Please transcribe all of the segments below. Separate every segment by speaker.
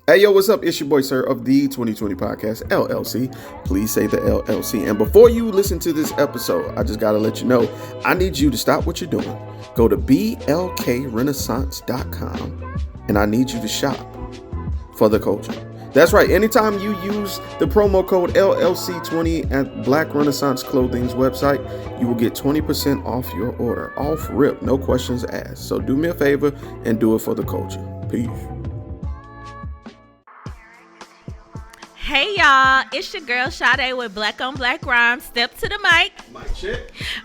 Speaker 1: Hey, yo, what's up? It's your boy, sir, of the 2020 Podcast, LLC. Please say the LLC. And before you listen to this episode, I just got to let you know, I need you to stop what you're doing. Go to blkrenaissance.com, and I need you to shop for the culture. That's right. Anytime you use the promo code LLC20 at Black Renaissance Clothing's website, you will get 20% off your order. Off rip, no questions asked. So do me a favor and do it for the culture. Peace.
Speaker 2: Hey y'all, it's your girl Sade with Black on Black Rhymes. Step to the mic.
Speaker 1: Mic check.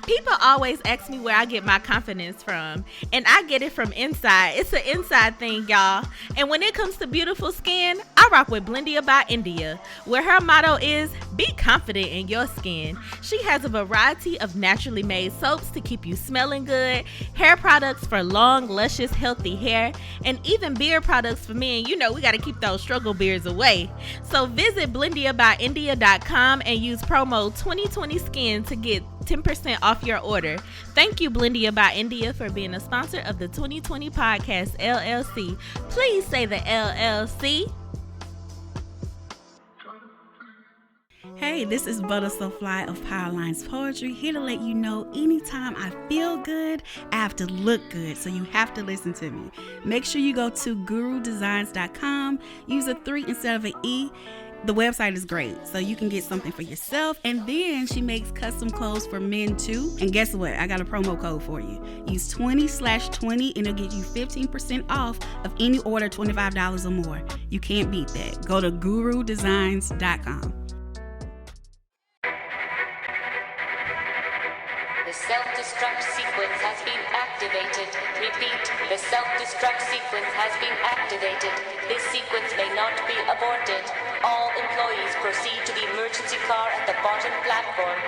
Speaker 2: People always ask me where I get my confidence from, and I get it from inside. It's an inside thing, y'all. And when it comes to beautiful skin, I rock with Blendia by India, where her motto is, be confident in your skin. She has a variety of naturally made soaps to keep you smelling good, hair products for long, luscious, healthy hair, and even beard products for men. You know, we got to keep those struggle beards away. So visit BlendiaByIndia.com and use promo 2020skin to get 10% off your order. Thank you, Blendia by India, for being a sponsor of the 2020 Podcast, LLC. Please say the LLC.
Speaker 3: Hey, this is Butter So Fly of Powerlines Poetry, here to let you know anytime I feel good, I have to look good, so you have to listen to me. Make sure you go to gurudesigns.com, use a 3 instead of an E. The website is great, so you can get something for yourself, and then she makes custom clothes for men too. And guess what? I got a promo code for you. Use 20/20 and it'll get you 15% off of any order $25 or more. You can't beat that. Go to gurudesigns.com.
Speaker 4: The self-destruct sequence has been activated. Repeat, the self-destruct sequence has been activated. This sequence may not be aborted. All employees proceed to the emergency car at the bottom platform.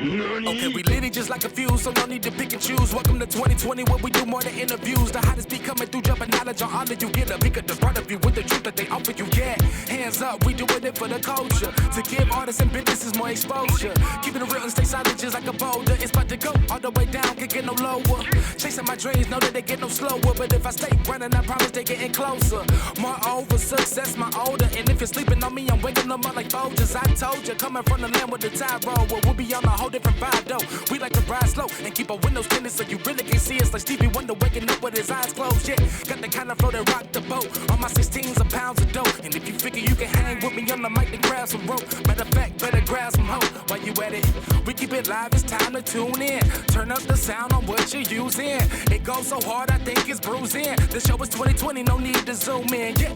Speaker 5: Okay, we lit it just like a fuse, so no need to pick and choose. Welcome to 2020, where we do more than interviews. The hottest be coming through, jumping knowledge on all of you. Get a peek at the front of you with the truth that they offer you. Yeah, hands up, we doing it for the culture. To give artists and businesses more exposure. Keeping it real and stay silent just like a boulder. It's about to go all the way down, can't get no lower. Chasing my dreams, know that they get no slower. But if I stay running, I promise they getting closer. Moreover, success my older. And if you're sleeping on me, I'm waking them up like Folgers. I told you, coming from the land with the tide roll. Well, we'll be on a whole different vibe though. We like to ride slow and keep our windows tinted so you really can see us like Stevie Wonder waking up with his eyes closed. Yeah, got the kind of flow that rock the boat. On my 16s of pounds of dope. And if you figure you can hang with me on the mic, then grab some rope. Matter of fact, better grab some hope while you at it. We keep it live, it's time to tune in. Turn up the sound on what you're using. It goes so hard, I think it's bruising. The show is 2020, no need to zoom in. Yeah.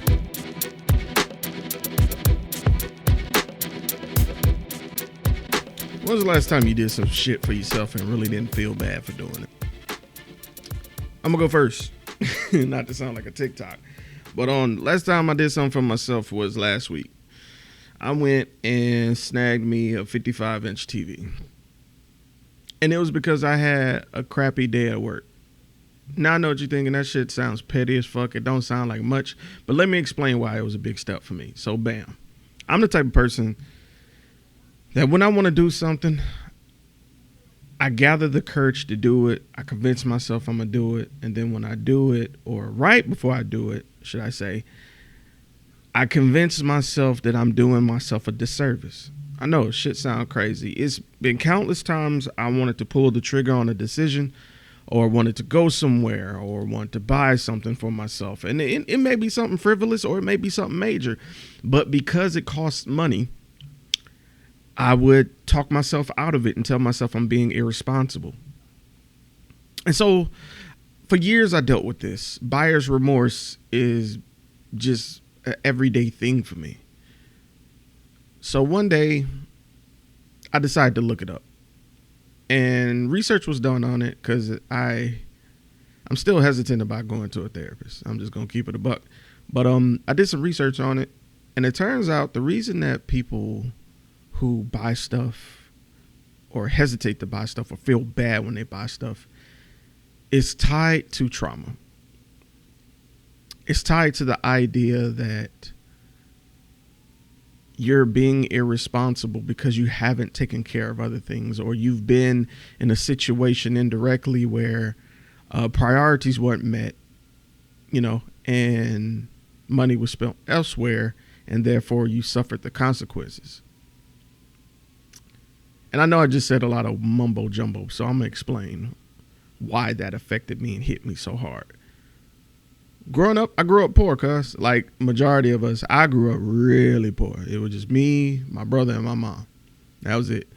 Speaker 6: When was the last time you did some shit for yourself and really didn't feel bad for doing it? I'm gonna go first. Not to sound like a TikTok. But last time I did something for myself was last week. I went and snagged me a 55-inch TV. And it was because I had a crappy day at work. Now I know what you're thinking. That shit sounds petty as fuck. It don't sound like much. But let me explain why it was a big step for me. So bam. I'm the type of person that when I want to do something, I gather the courage to do it. I convince myself I'm going to do it. And then when I do it, or right before I do it, should I say, I convince myself that I'm doing myself a disservice. I know shit sound crazy. It's been countless times I wanted to pull the trigger on a decision or wanted to go somewhere or want to buy something for myself. And it may be something frivolous or it may be something major. But because it costs money, I would talk myself out of it and tell myself I'm being irresponsible. And so for years I dealt with this. Buyer's remorse is just an everyday thing for me. So one day I decided to look it up. And research was done on it because I'm still hesitant about going to a therapist. I'm just going to keep it a buck. But I did some research on it. And it turns out the reason that people who buy stuff or hesitate to buy stuff or feel bad when they buy stuff is tied to trauma. It's tied to the idea that you're being irresponsible because you haven't taken care of other things, or you've been in a situation indirectly where priorities weren't met, and money was spent elsewhere, and therefore you suffered the consequences. And I know I just said a lot of mumbo jumbo, so I'm going to explain why that affected me and hit me so hard. Growing up, I grew up poor, cuz like majority of us, I grew up really poor. It was just me, my brother, and my mom. That was it.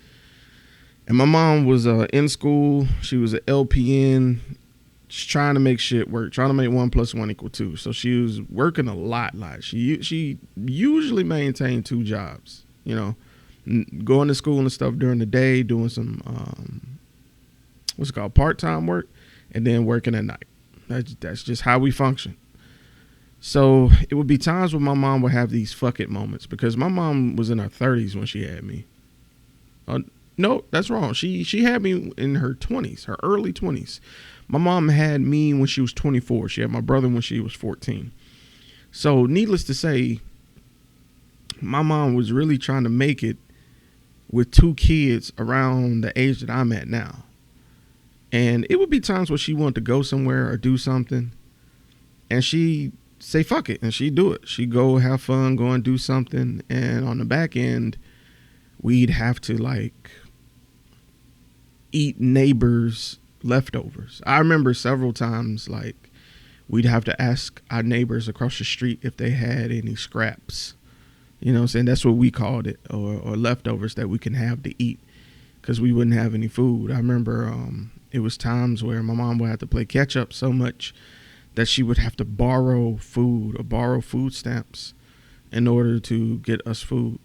Speaker 6: And my mom was in school. She was an LPN, just trying to make shit work, trying to make 1 + 1 = 2. So she was working a lot. She usually maintained 2 jobs, you know, going to school and stuff during the day, doing some what's it called, part-time work, and then working at night. That's just how we function. So it would be times when my mom would have these fuck it moments, because my mom was in her 30s when she had me. No, that's wrong. She had me in her 20s, her early 20s. My mom had me when she was 24. She had my brother when she was 14. So needless to say, my mom was really trying to make it with 2 kids around the age that I'm at now. And it would be times where she wanted to go somewhere or do something, and she say fuck it, and she'd do it. She'd go have fun, go and do something, and on the back end, we'd have to like eat neighbors' leftovers. I remember several times like we'd have to ask our neighbors across the street if they had any scraps. You know what I'm saying? That's what we called it, or leftovers that we can have to eat, because we wouldn't have any food. I remember it was times where my mom would have to play catch up so much that she would have to borrow food or borrow food stamps in order to get us food.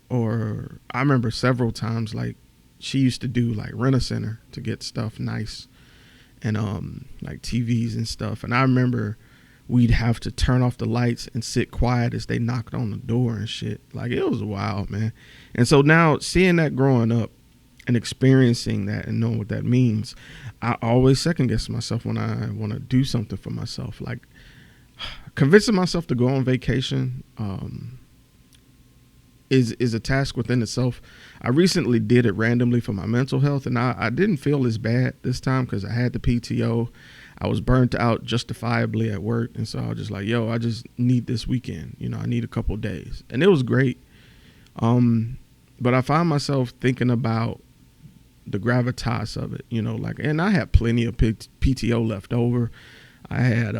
Speaker 6: Or I remember several times like she used to do like Rent-A-Center to get stuff nice, and like TVs and stuff. And I remember we'd have to turn off the lights and sit quiet as they knocked on the door and shit. Like, it was wild, man. And so now seeing that growing up and experiencing that and knowing what that means, I always second guess myself when I want to do something for myself. Like, convincing myself to go on vacation is a task within itself. I recently did it randomly for my mental health, and I didn't feel as bad this time because I had the PTO. I was burnt out justifiably at work, and so I was just like, yo, I just need this weekend. You know, I need a couple of days. And it was great. But I find myself thinking about the gravitas of it, you know, like, and I had plenty of PTO left over. I had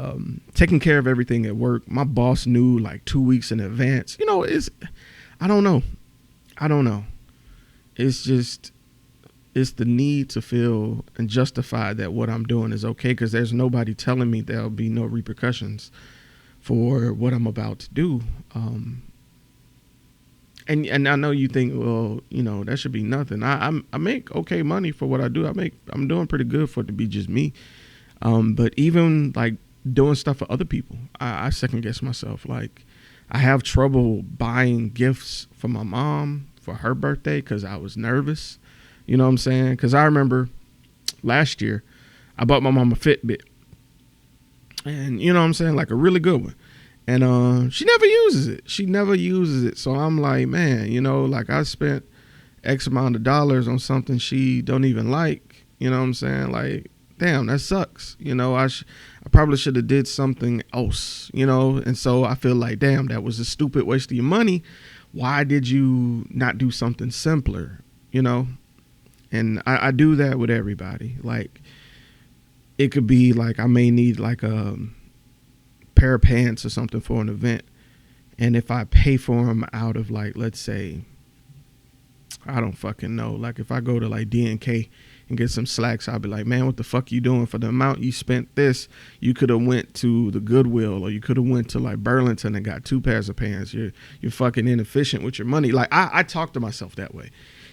Speaker 6: taken care of everything at work. My boss knew like 2 weeks in advance. You know, I don't know. It's just, it's the need to feel and justify that what I'm doing is okay, because there's nobody telling me there'll be no repercussions for what I'm about to do. And I know you think, well, you know, that should be nothing. I make okay money for what I do. I'm doing pretty good for it to be just me. But even like doing stuff for other people, I second guess myself. Like, I have trouble buying gifts for my mom for her birthday because I was nervous. You know what I'm saying? Because I remember last year I bought my mom a Fitbit, and you know what I'm saying, like a really good one. And she never uses it. So I'm like, man, you know, like I spent X amount of dollars on something she don't even like. You know what I'm saying? Like, damn, that sucks. You know, I probably should have did something else, you know? And so I feel like, damn, that was a stupid waste of your money. Why did you not do something simpler, you know? And I do that with everybody. Like, it could be like I may need like a pair of pants or something for an event. And if I pay for them out of like, let's say, I don't fucking know. Like if I go to like D&K and get some slacks, I'll be like, man, what the fuck you doing? For the amount you spent this, you could have went to the Goodwill, or you could have went to like Burlington and got 2 pairs of pants. You're fucking inefficient with your money. Like I talk to myself that way.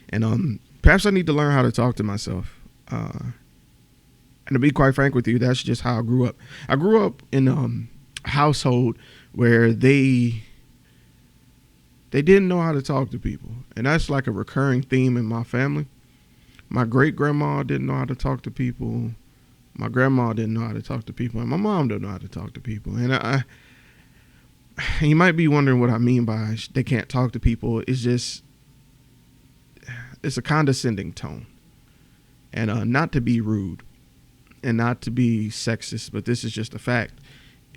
Speaker 6: And perhaps I need to learn how to talk to myself. And to be quite frank with you, that's just how I grew up. I grew up in a household where they didn't know how to talk to people. And that's like a recurring theme in my family. My great-grandma didn't know how to talk to people. My grandma didn't know how to talk to people. And my mom didn't know how to talk to people. And you might be wondering what I mean by they can't talk to people. It's just, it's a condescending tone. And not to be rude and not to be sexist, but this is just a fact.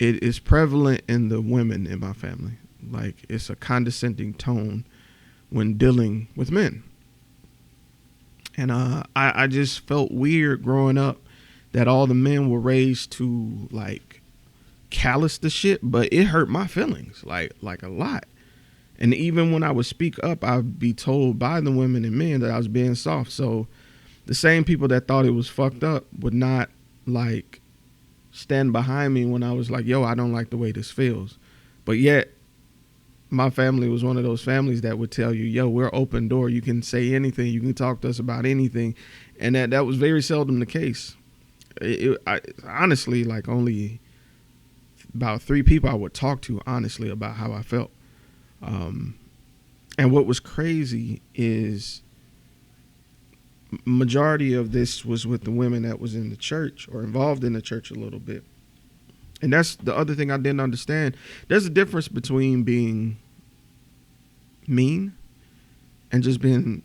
Speaker 6: it is prevalent in the women in my family. Like, it's a condescending tone when dealing with men. And I just felt weird growing up that all the men were raised to like callous the shit, but it hurt my feelings like a lot. And even when I would speak up, I'd be told by the women and men that I was being soft. So the same people that thought it was fucked up would not like stand behind me when I was like, yo, I don't like the way this feels. But yet my family was one of those families that would tell you, yo, we're open door. You can say anything. You can talk to us about anything. And that was very seldom the case. I honestly, like, only about 3 people I would talk to honestly about how I felt. And what was crazy is majority of this was with the women that was in the church or involved in the church a little bit. And that's the other thing I didn't understand. There's a difference between being mean and just being,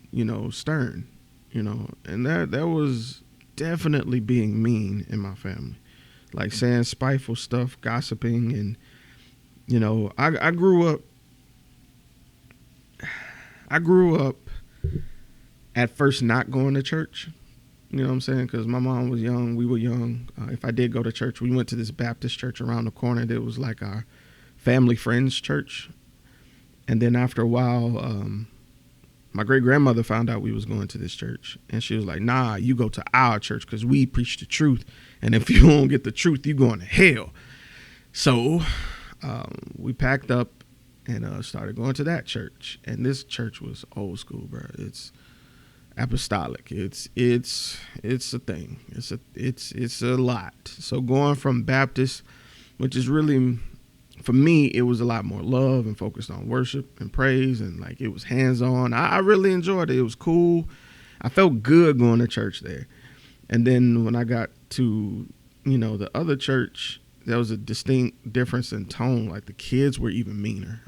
Speaker 6: stern, and that was definitely being mean in my family, like saying spiteful stuff, gossiping. And, I grew up at first not going to church. You know what I'm saying? Because my mom was young. We were young. If I did go to church, we went to this Baptist church around the corner. That was like our family friends church. And then after a while, my great grandmother found out we was going to this church. And she was like, nah, you go to our church because we preach the truth. And if you don't get the truth, you going to hell. So we packed up and started going to that church. And this church was old school, bro. It's apostolic. It's a thing. It's a lot. So going from Baptist, which is really, for me, it was a lot more love and focused on worship and praise, and like it was hands-on. I really enjoyed it. It was cool. I felt good going to church there. And then when I got to, the other church, there was a distinct difference in tone. Like the kids were even meaner.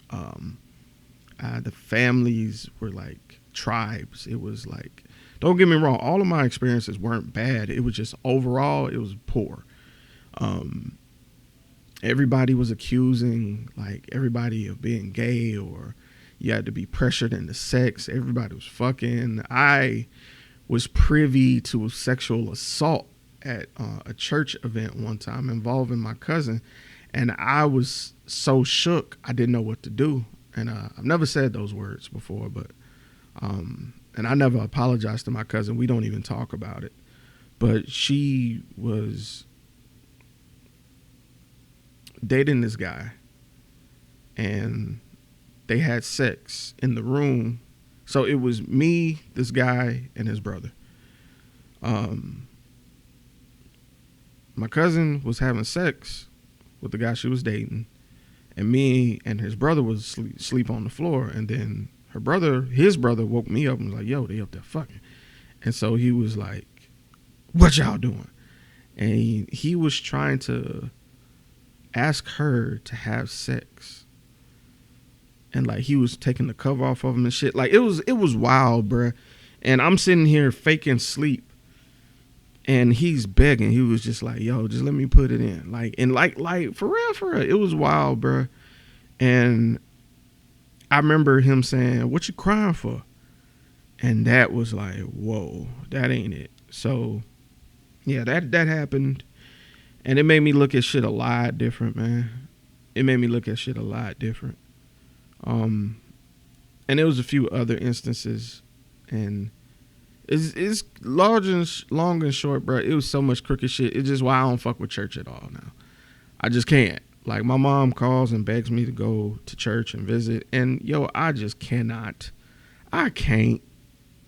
Speaker 6: The families were like tribes. It was like, don't get me wrong, all of my experiences weren't bad. It was just overall it was poor. Everybody was accusing like everybody of being gay, or you had to be pressured into sex. Everybody was fucking. I was privy to sexual assault at a church event one time involving my cousin, and I was so shook I didn't know what to do. And I've never said those words before, but and I never apologized to my cousin. We don't even talk about it. But she was dating this guy, and they had sex in the room. So it was me, this guy, and his brother. My cousin was having sex with the guy she was dating, and me and his brother was sleep on the floor. And then his brother woke me up and was like, yo, they up there fucking. And so he was like, what y'all doing? And he was trying to ask her to have sex. And like he was taking the cover off of him and shit. Like it was wild, bruh. And I'm sitting here faking sleep. And he's begging. He was just like, yo, just let me put it in. Like for real. It was wild, bruh. And I remember him saying, what you crying for? And that was like, whoa, that ain't it. So, yeah, that happened. And it made me look at shit a lot different, man. It made me look at shit a lot different. And there was a few other instances. And it's long and short, bro. It was so much crooked shit. It's just why I don't fuck with church at all now. I just can't. Like, my mom calls and begs me to go to church and visit. And, yo, I just cannot. I can't.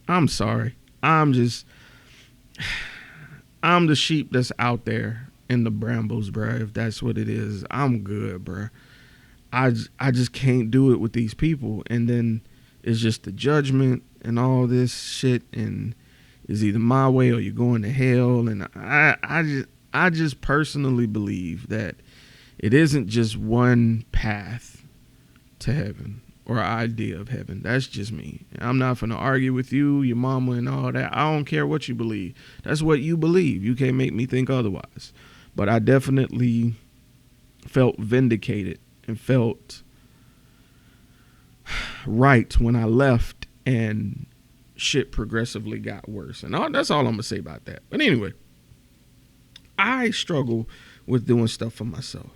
Speaker 6: I'm sorry. I'm the sheep that's out there in the brambles, bro. If that's what it is, I'm good, bro. I just can't do it with these people. And then it's just the judgment and all this shit. And it's either my way or you're going to hell. And I just personally believe that it isn't just one path to heaven or idea of heaven. That's just me. I'm not finna argue with you, your mama, and all that. I don't care what you believe. That's what you believe. You can't make me think otherwise. But I definitely felt vindicated and felt right when I left, and shit progressively got worse. And that's all I'm gonna say about that. But anyway, I struggle with doing stuff for myself,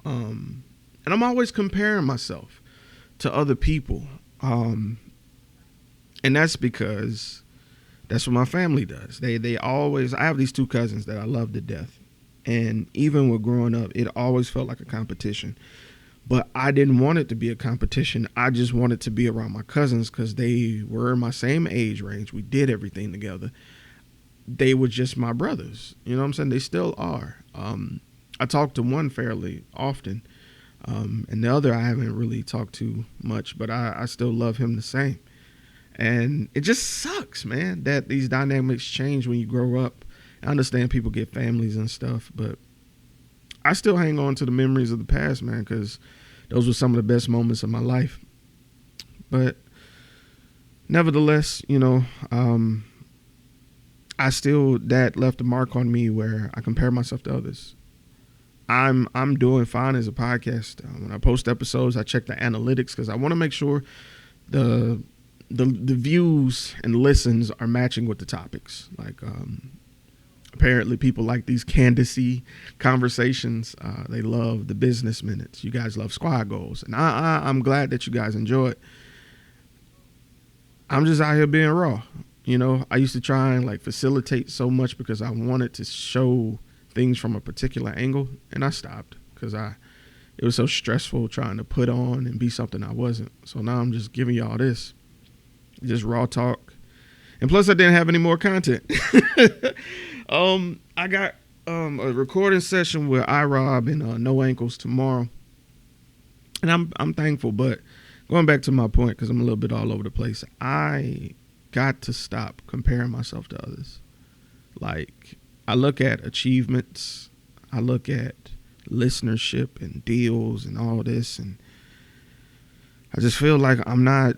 Speaker 6: and I'm always comparing myself to other people, and that's because that's what my family does. They always, I have these two cousins that I love to death, and even with growing up, it always felt like a competition. But I didn't want it to be a competition. I just wanted to be around my cousins because they were in my same age range. We did everything together. They were just my brothers. You know what I'm saying? They still are. I talk to one fairly often, and the other I haven't really talked to much, but I still love him the same. And it just sucks, man, that these dynamics change when you grow up. I understand people get families and stuff, but I still hang on to the memories of the past, man, because those were some of the best moments of my life. But nevertheless, you know, I still, that left a mark on me where I compare myself to others. I'm doing fine as a podcast. When I post episodes, I check the analytics because I want to make sure the views and listens are matching with the topics. Like, apparently people like these candidacy conversations. They love the business minutes. You guys love squad goals. And I'm glad that you guys enjoy it. I'm just out here being raw. You know, I used to try and like facilitate so much because I wanted to show things from a particular angle, and I stopped because it was so stressful trying to put on and be something I wasn't. So now I'm just giving y'all this, just raw talk. And plus I didn't have any more content. I got a recording session with iRob and No Ankles tomorrow, and I'm thankful. But going back to my point, because I'm a little bit all over the place, I got to stop comparing myself to others. Like, I look at achievements, I look at listenership and deals and all this, and I just feel like I'm not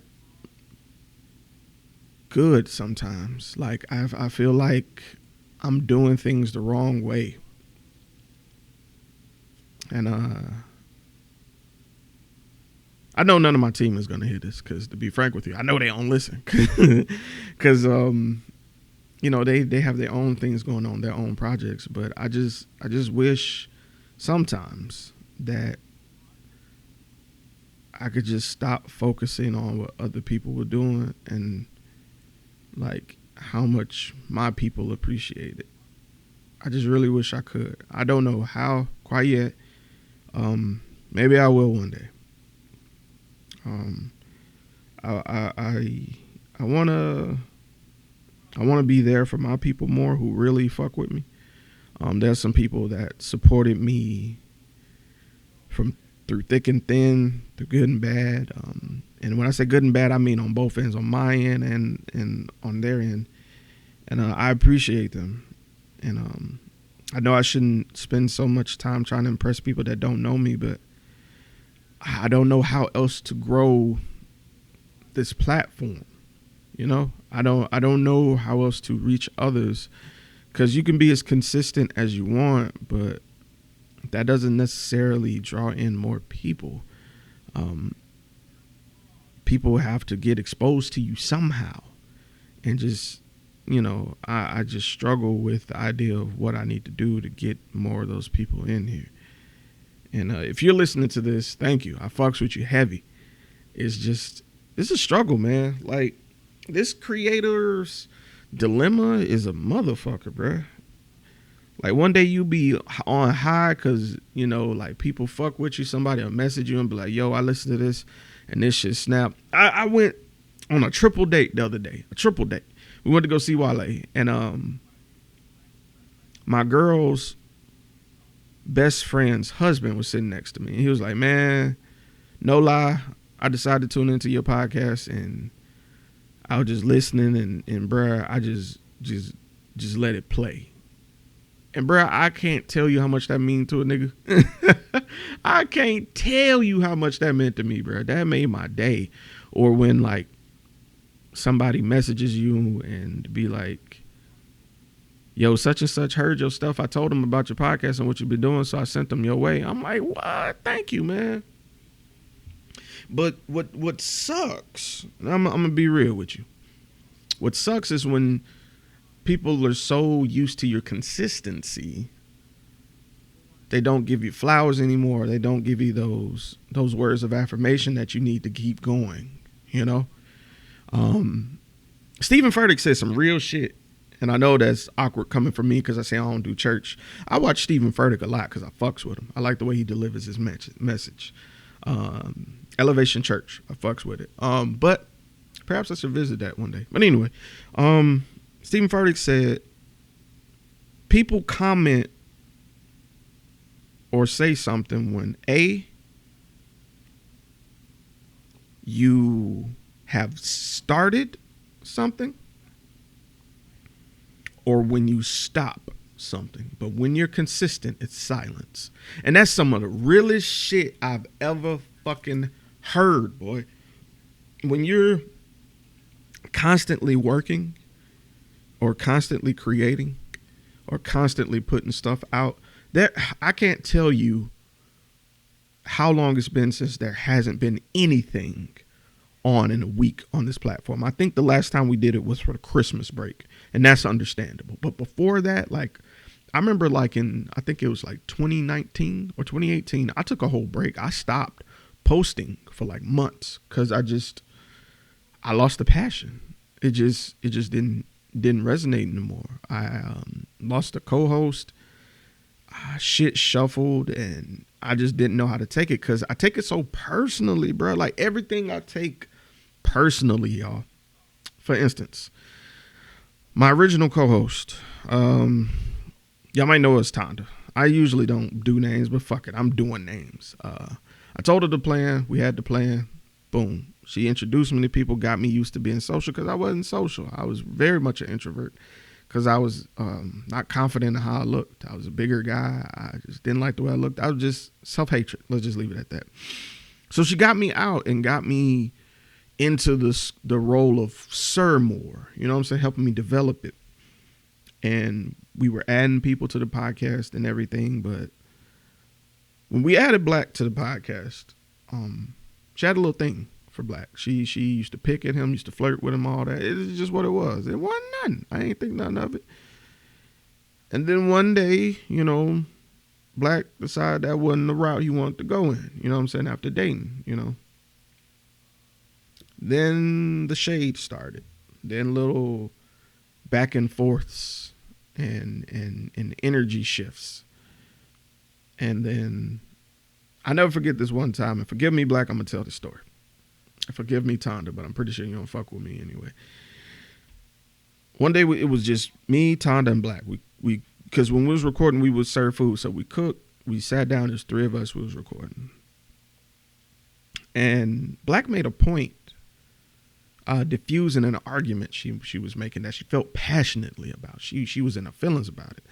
Speaker 6: good sometimes. Like, I feel like I'm doing things the wrong way. And I know none of my team is going to hear this because, to be frank with you, I know they don't listen. Because, you know, they have their own things going on, their own projects. But I just wish sometimes that I could just stop focusing on what other people were doing and, like, how much my people appreciate it. I just really wish I could. I don't know how quite yet. Maybe I will one day. I wanna be there for my people more who really fuck with me. There's some people that supported me through thick and thin, through good and bad. And when I say good and bad, I mean on both ends, on my end and on their end. And I appreciate them. And I know I shouldn't spend so much time trying to impress people that don't know me, but I don't know how else to grow this platform. You know, I don't know how else to reach others, because you can be as consistent as you want, but that doesn't necessarily draw in more people. People have to get exposed to you somehow, and just, you know, I just struggle with the idea of what I need to do to get more of those people in here. And if you're listening to this, thank you. I fucks with you heavy. It's a struggle, man. Like, this creator's dilemma is a motherfucker, bruh. Like, one day you be on high because, you know, like, people fuck with you. Somebody will message you and be like, yo, I listened to this and this shit snap. I went on a triple date the other day. We went to go see Wale. And my girl's best friend's husband was sitting next to me. And he was like, man, no lie, I decided to tune into your podcast, and I was just listening, and bruh, I just let it play. And bruh, I can't tell you how much that means to a nigga. I can't tell you how much that meant to me, bruh. That made my day. Or when, like, somebody messages you and be like, yo, such and such heard your stuff. I told them about your podcast and what you've been doing, so I sent them your way. I'm like, what? Thank you, man. But what sucks, I'm gonna be real with you. What sucks is when people are so used to your consistency, they don't give you flowers anymore. They don't give you those words of affirmation that you need to keep going, you know? Stephen Furtick said some real shit. And I know that's awkward coming from me because I say I don't do church. I watch Stephen Furtick a lot because I fucks with him. I like the way he delivers his message. Elevation Church, I fucks with it. But perhaps I should visit that one day. But anyway, Stephen Furtick said, people comment or say something when A, you have started something, or when you stop something. But when you're consistent, it's silence. And that's some of the realest shit I've ever fucking heard, boy. When you're constantly working or constantly creating or constantly putting stuff out, there, I can't tell you how long it's been since there hasn't been anything on in a week on this platform. I think the last time we did it was for the Christmas break, and that's understandable. But before that, like, I remember like I think it was like 2019 or 2018, I took a whole break. I stopped posting for like months because I lost the passion. It just didn't resonate anymore. I lost a co-host. Shit shuffled, and I just didn't know how to take it because I take it so personally, bro. Like, everything I take personally, y'all. For instance, my original co-host, y'all might know as Tonda. I usually don't do names, but fuck it, I'm doing names. I told her the plan. We had the plan. Boom. She introduced me to people, got me used to being social because I wasn't social. I was very much an introvert because I was not confident in how I looked. I was a bigger guy. I just didn't like the way I looked. I was just self-hatred. Let's just leave it at that. So she got me out and got me into the role of Sir more, you know what I'm saying, helping me develop it. And we were adding people to the podcast and everything, but when we added Black to the podcast, she had a little thing for Black. She used to pick at him, used to flirt with him, all that. It's just what it was. It wasn't nothing. I ain't think nothing of it. And then one day, you know, Black decided that wasn't the route he wanted to go in, you know what I'm saying, after dating, you know. Then the shade started. Then little back and forths and energy shifts. And then I never forget this one time, and forgive me, Black, I'm going to tell the story. Forgive me, Tonda, but I'm pretty sure you don't fuck with me anyway. One day it was just me, Tonda, and Black. We because when we was recording, we would serve food. So we cooked. We sat down. There's three of us. We was recording. And Black made a point diffusing an argument she was making that she felt passionately about. She was in her feelings about it.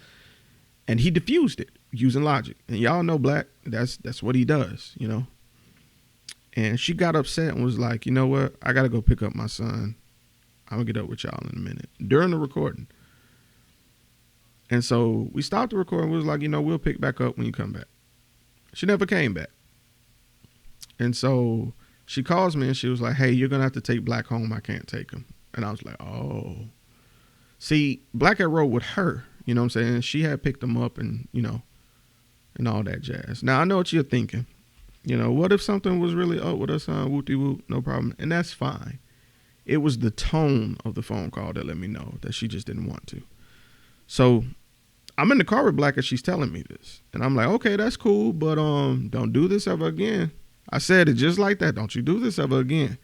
Speaker 6: And he diffused it using logic. And y'all know Black, that's what he does, you know. And she got upset and was like, you know what? I got to go pick up my son. I'm going to get up with y'all in a minute. During the recording. And so we stopped the recording. We was like, you know, we'll pick back up when you come back. She never came back. And so she calls me and she was like, hey, you're going to have to take Black home. I can't take him. And I was like, oh. See, Black had rode with her. You know what I'm saying? She had picked him up and, you know, and all that jazz. Now, I know what you're thinking. You know, what if something was really up with her son, whoop-de-whoop, no problem. And that's fine. It was the tone of the phone call that let me know that she just didn't want to. So I'm in the car with Black and she's telling me this. And I'm like, okay, that's cool, but don't do this ever again. I said it just like that. Don't you do this ever again.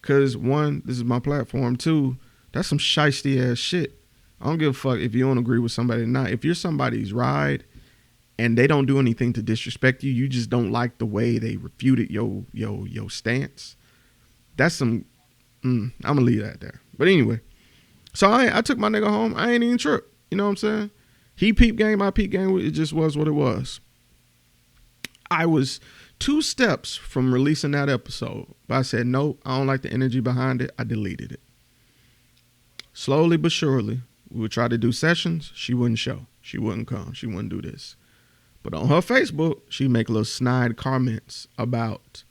Speaker 6: Because one, this is my platform. Two, that's some shiesty ass shit. I don't give a fuck if you don't agree with somebody or not. If you're somebody's ride and they don't do anything to disrespect you, you just don't like the way they refuted your stance. That's some, I'm going to leave that there. But anyway, so I took my nigga home. I ain't even tripped. You know what I'm saying? He peep game, I peep game. It just was what it was. I was 2 steps from releasing that episode. But I said, nope, I don't like the energy behind it. I deleted it. Slowly but surely, We would try to do sessions. She wouldn't show. She wouldn't come. She wouldn't do this. But on her Facebook, she'd make little snide comments about,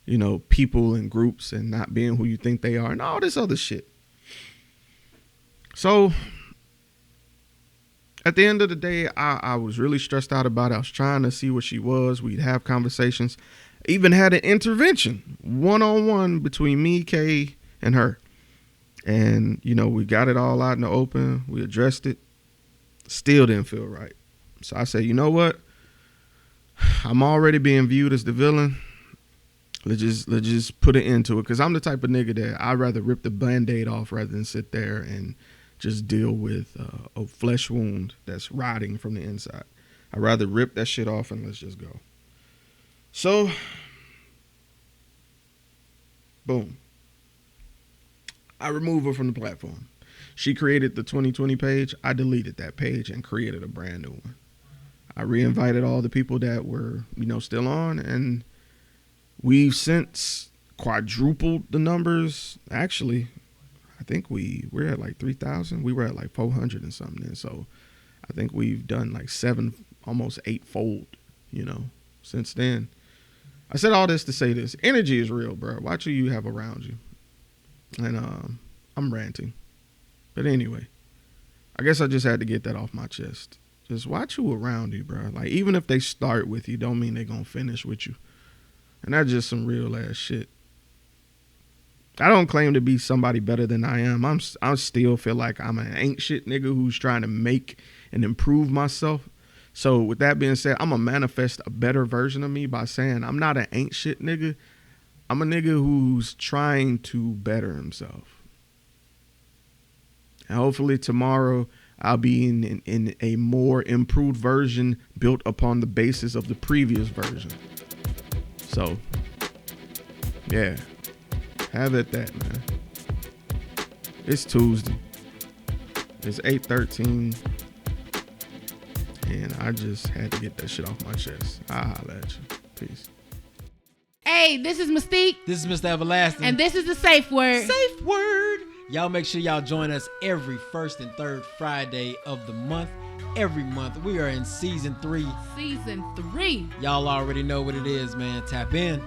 Speaker 6: you know, people and groups and not being who you think they are and all this other shit. So at the end of the day, I was really stressed out about it. I was trying to see what she was. We'd have conversations. Even had an intervention one-on-one between me, Kay, and her. And, you know, we got it all out in the open. We addressed it. Still didn't feel right. So I said, you know what? I'm already being viewed as the villain. Let's just put an end to it. Because I'm the type of nigga that I'd rather rip the Band-Aid off rather than sit there and just deal with a flesh wound that's rotting from the inside. I'd rather rip that shit off and let's just go. So, boom. I removed her from the platform. She created the 2020 page. I deleted that page and created a brand new one. I reinvited all the people that were, you know, still on, and we've since quadrupled the numbers. Actually, I think we're at like 3,000. We were at like 400 and something. And so I think we've done like 7, almost 8-fold, you know, since then. I said all this to say this. Energy is real, bro. Watch who you have around you. And I'm ranting. But anyway, I guess I just had to get that off my chest. Just watch who around you, bro. Like, even if they start with you, don't mean they're going to finish with you. And that's just some real ass shit. I don't claim to be somebody better than I am. I still feel like I'm an ain't shit nigga who's trying to make and improve myself. So with that being said, I'm going to manifest a better version of me by saying I'm not an ain't shit nigga. I'm a nigga who's trying to better himself. And hopefully tomorrow I'll be in a more improved version built upon the basis of the previous version. So, yeah. Have at that, man. It's Tuesday. It's 8:13. And I just had to get that shit off my chest. I'll holla at you. Peace.
Speaker 7: Hey, this is Mystique.
Speaker 8: This is Mr. Everlasting.
Speaker 7: And this is the Safe Word.
Speaker 8: Safe Word. Y'all make sure y'all join us every first and third Friday of the month. Every month. We are in season 3.
Speaker 7: Season 3.
Speaker 8: Y'all already know what it is, man. Tap in.